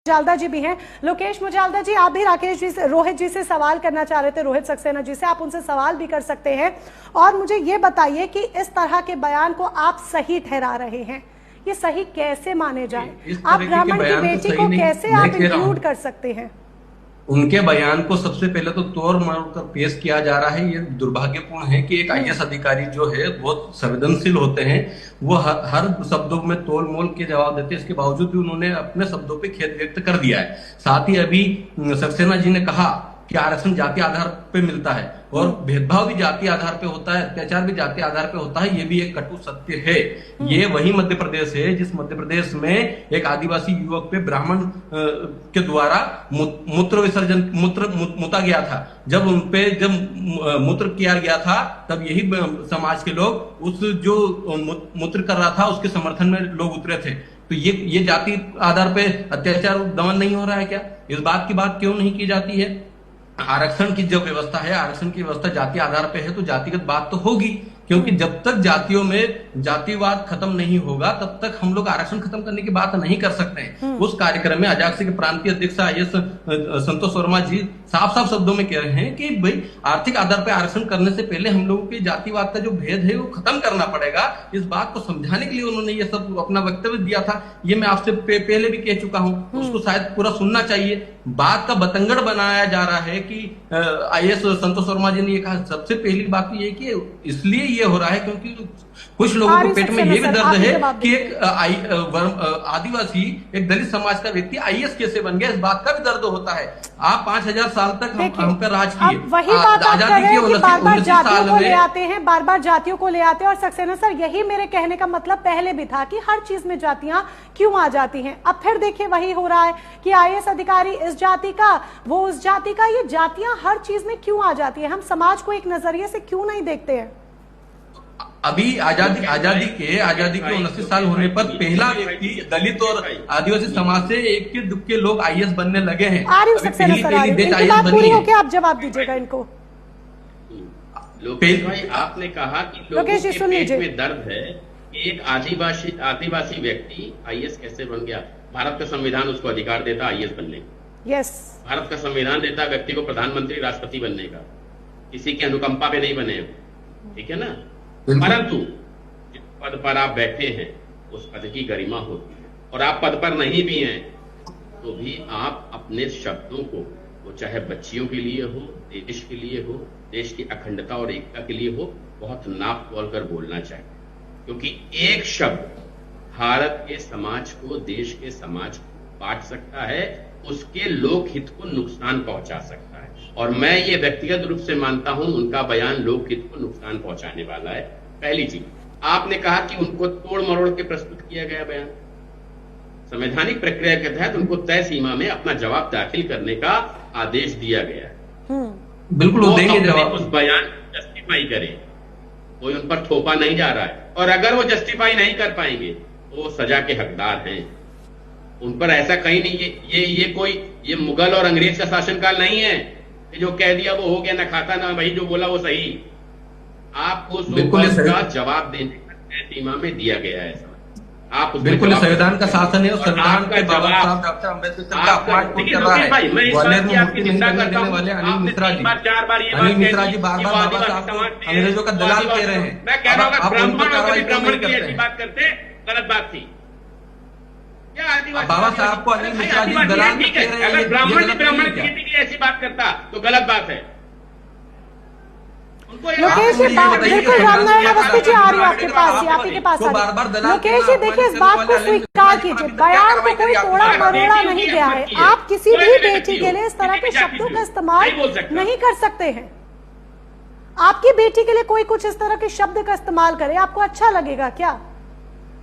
मुजालदा जी भी हैं। लोकेश मुजालदा जी, आप भी राकेश जी से, रोहित जी से सवाल करना चाह रहे थे, रोहित सक्सेना जी से, आप उनसे सवाल भी कर सकते हैं। और मुझे ये बताइए कि इस तरह के बयान को आप सही ठहरा रहे हैं, ये सही कैसे माने जाए? आप ब्राह्मण की बेटी को कैसे आप इंक्लूड कर सकते हैं? उनके बयान को सबसे पहले तो तोड़ मरोड़ कर पेश किया जा रहा है। ये दुर्भाग्यपूर्ण है कि एक आईएएस अधिकारी जो है बहुत संवेदनशील होते हैं, वो हर शब्दों में तोल मोल के जवाब देते हैं। इसके बावजूद भी उन्होंने अपने शब्दों पे खेद व्यक्त कर दिया है। साथ ही अभी सक्सेना जी ने कहा कि आरक्षण जाति आधार पे मिलता है और भेदभाव भी जाति आधार पे होता है, अत्याचार भी जाति आधार पे होता है, ये भी एक कटु सत्य है। ये वही मध्य प्रदेश है जिस मध्य प्रदेश में एक आदिवासी युवक पे ब्राह्मण के द्वारा मूत्र विसर्जन मुता गया था। जब उनपे मूत्र किया गया था तब यही समाज के लोग उस जो मूत्र कर रहा था उसके समर्थन में लोग उतरे थे। तो ये जाति आधार पे अत्याचार दमन नहीं हो रहा है क्या? इस बात की बात क्यों नहीं की जाती है? आरक्षण की जो व्यवस्था है, आरक्षण की व्यवस्था जाति आधार पे है तो जातिगत बात तो होगी, क्योंकि जब तक जातियों में जातिवाद खत्म नहीं होगा तब तक हम लोग आरक्षण खत्म करने की बात नहीं कर सकते हैं। उस कार्यक्रम में अजाक्स के प्रांतीय अध्यक्ष आईएएस संतोष वर्मा जी साफ साफ शब्दों में कह रहे हैं कि भाई आर्थिक आधार पर आरक्षण करने से पहले हम लोगों के जातिवाद का जो भेद है वो खत्म करना पड़ेगा। इस बात को समझाने के लिए उन्होंने ये सब अपना वक्तव्य दिया था। ये मैं आपसे पहले भी कह चुका हूँ, उसको शायद पूरा सुनना चाहिए। बात का बतंगड़ बनाया जा रहा है कि आईएएस संतोष वर्मा जी ने ये कहा। सबसे पहली बात तो ये कि इसलिए ये हो रहा है क्योंकि कुछ लोगों को पेट में ये भी दर्द है कि एक आदिवासी, एक दलित समाज का व्यक्ति आईएएस कैसे बन गया, इस बात का भी दर्द होता है। आप 5000 साल तक हम पर राज किए, वही बात आप कर रहे हैं कि बार बार जातियों को ले आते हैं, बार बार जातियों को ले आते हैं। और सक्सेना सर, यही मेरे कहने का मतलब पहले भी था कि हर चीज में जातियां क्यों आ जाती हैं। अब फिर देखिए वही हो रहा है कि आईएएस अधिकारी इस जाति का, वो उस जाति का, ये जातियां हर चीज में क्यों आ जाती है? हम समाज को एक नजरिए से क्यों नहीं देखते हैं? अभी आजादी के 29 साल होने पर पहला व्यक्ति दलित और आदिवासी समाज से एक के दुख के लोग आईएएस बनने लगे हैं। आप जवाब दीजिएगा इनको। लोकेश भाई, आपने कहा कि लोगों के पेट में दर्द है। एक आदिवासी व्यक्ति आईएएस कैसे बन गया? भारत का संविधान उसको अधिकार देता आईएएस बनने का। यस, भारत का संविधान देता व्यक्ति को प्रधानमंत्री, राष्ट्रपति बनने का। किसी की अनुकंपा पे नहीं बने, ठीक है ना? परंतु जिस पद पर आप बैठे हैं उस पद की गरिमा होती है, और आप पद पर नहीं भी हैं तो भी आप अपने शब्दों को, वो चाहे बच्चियों के लिए हो, देश के लिए हो, देश की अखंडता और एकता के लिए हो, बहुत नाप तोल कर बोलना चाहिए। क्योंकि एक शब्द भारत के समाज को, देश के समाज को बांट सकता है, उसके लोकहित को नुकसान पहुंचा सकता है। और मैं ये व्यक्तिगत रूप से मानता हूं उनका बयान लोकहित को नुकसान पहुंचाने वाला है। पहली चीज, आपने कहा कि उनको तोड़ मरोड़ के प्रस्तुत किया गया बयान। संवैधानिक प्रक्रिया के तहत उनको तय सीमा में अपना जवाब दाखिल करने का आदेश दिया गया है। बिल्कुल वो देंगे जवाब। उस बयान जस्टिफाई करें, कोई उन पर थोपा नहीं जा रहा है। और अगर वो जस्टिफाई नहीं कर पाएंगे तो वो सजा के हकदार हैं। उन पर ऐसा कहीं नहीं, ये मुगल और अंग्रेज का शासनकाल नहीं है कि जो कह दिया वो हो गया, ना खाता ना भाई, जो बोला वो सही। आपको का जवाब देने का तय सीमा में दिया गया है। आप बिल्कुल संविधान का शासन है और संविधान के बाबा साहब डॉक्टर अम्बेडकर का अपमान कर रहा है। ग्वालियर में मूर्ति नहीं बनने देने वाले अनिल मिश्रा जी बार बार बाबा साहब को अंग्रेजों का दलाल कह रहे हैं। मैं कह रहा हूँ ब्राह्मण की ऐसी बात करते, गलत बात थी। बाबा साहब को अनिल मिश्रा जी दलाल कह रहे हैं। अगर ब्राह्मण की ऐसी बात करता तो गलत बात है। लोकेश जी, बिल्कुल रामनारायण अवस्थी जी आ रही है आपके पास, आप ही के पास आ रही है। लोकेश जी देखिए, इस बात को स्वीकार कीजिए, बयान को कोई तोड़ा मरोड़ा नहीं गया है। आप किसी भी बेटी के लिए इस तरह के शब्दों का इस्तेमाल नहीं कर सकते हैं। आपकी बेटी के लिए कोई कुछ इस तरह के शब्द का इस्तेमाल करे, आपको अच्छा लगेगा क्या?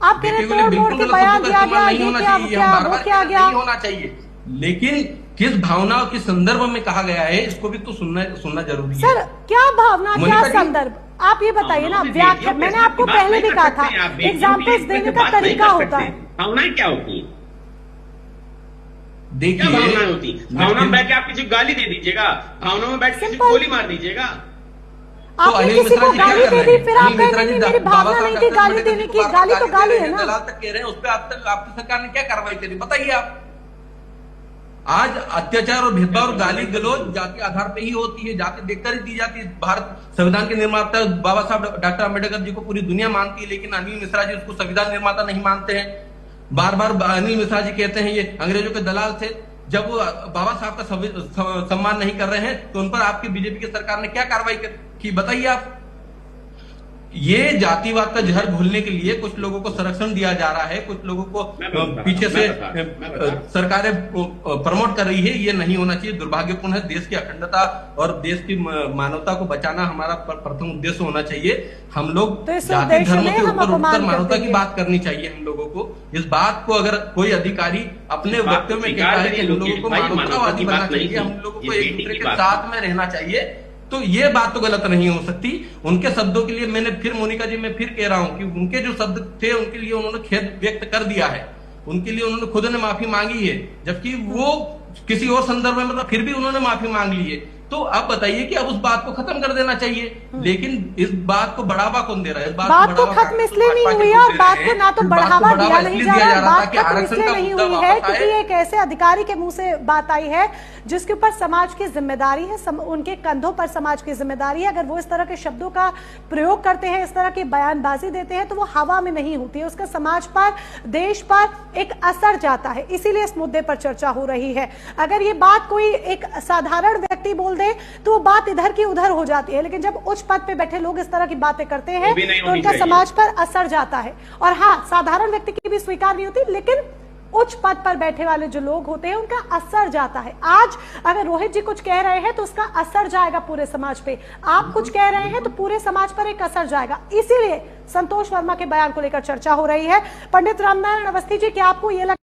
आप कह रहे तोड़ मोड़ के बयान दिया गया, ये क्या वो क्या गया, होना चाहिए। लेकिन किस भावना के संदर्भ में कहा गया है इसको भी तो सुनना जरूरी है। सर, क्या भावना, क्या संदर्भ, आप ये बताइए ना। व्याख्या मैंने आपको पहले भी कहा था, एग्जाम्पल्स देने का तरीका होता है। भावनाएं क्या होती है? देखिए, भावनाएं होती है, भावना में बैठ के आप किसी को गाली दे दीजिएगा, भावना में बैठ के किसी को गोली मार दीजिएगा। आपने किसी को गाली दे दी, फिर आप कह रहे हैं मेरी भावना नहीं थी गाली देने की। गाली तो गाली है ना। दलाल तक कह रहे हैं, उस पर अब तक आपकी सरकार ने क्या कार्रवाई करी बताइए आप। आज अत्याचार और भेदभाव और गाली गलौज जाति आधार पे ही होती है, जाति देखकर ही दी जाती है। भारत संविधान के निर्माता बाबा साहब डॉक्टर अम्बेडकर जी को पूरी दुनिया मानती है, लेकिन अनिल मिश्रा जी उसको संविधान निर्माता नहीं मानते हैं। बार बार अनिल मिश्रा जी कहते हैं ये अंग्रेजों के दलाल थे। जब वो बाबा साहब का सम्मान नहीं कर रहे हैं तो उन पर आपकी बीजेपी की सरकार ने क्या कार्रवाई की, बताइए आप। ये जातिवाद का जहर घोलने के लिए कुछ लोगों को संरक्षण दिया जा रहा है, कुछ लोगों को पीछे से सरकारें प्रमोट कर रही है। ये नहीं होना चाहिए, दुर्भाग्यपूर्ण है। देश की अखंडता और देश की मानवता को बचाना हमारा प्रथम उद्देश्य होना चाहिए। हम लोग तो जाति धर्म से ऊपर उठकर मानवता की बात करनी चाहिए हम लोगों को। इस बात को अगर कोई अधिकारी अपने वक्तव्य में कहता है कि हम लोगों को मानवतावादी बनना चाहिए, हम लोगों को एक दूसरे के साथ में रहना चाहिए, तो ये बात तो गलत नहीं हो सकती। उनके शब्दों के लिए मैंने फिर मोनिका जी मैं फिर कह रहा हूं कि उनके जो शब्द थे उनके लिए उन्होंने खेद व्यक्त कर दिया है, उनके लिए उन्होंने खुद ने माफी मांगी है, जबकि वो किसी और संदर्भ में मतलब फिर भी उन्होंने माफी मांग ली है। तो अब बताइए कि अब उस बात को खत्म कर देना चाहिए, लेकिन इस बात को बढ़ावा कौन दे रहा है? इस बात तो खत्म इसलिए नहीं हुई है और बात को ना तो बढ़ावा दिया नहीं जा रहा है, बात खत्म इसलिए नहीं हुई है क्योंकि एक ऐसे अधिकारी के मुंह से बात आई है जिसके ऊपर समाज की जिम्मेदारी है, उनके कंधों पर समाज की जिम्मेदारी है। अगर वो इस तरह के शब्दों का प्रयोग करते हैं, इस तरह की बयानबाजी देते हैं, तो वो हवा में नहीं होती है, उसका समाज पर, देश पर एक असर जाता है। इसीलिए इस मुद्दे पर चर्चा हो रही है। अगर ये बात कोई एक साधारण व्यक्ति बोल दे तो वो बात इधर की उधर हो जाती है, लेकिन जब उच्च पद पे बैठे लोग इस तरह की बातें करते हैं तो उनका समाज पर असर जाता है। और हाँ, साधारण व्यक्ति की भी स्वीकार नहीं होती, लेकिन उच्च पद पर बैठे वाले जो लोग होते हैं उनका असर जाता है। आज अगर रोहित जी कुछ कह रहे हैं तो उसका असर जाएगा पूरे समाज पे, आप कुछ कह रहे हैं तो पूरे समाज पर एक असर जाएगा। इसीलिए संतोष वर्मा के बयान को लेकर चर्चा हो रही है। पंडित रामनारायण अवस्थी जी, क्या आपको ये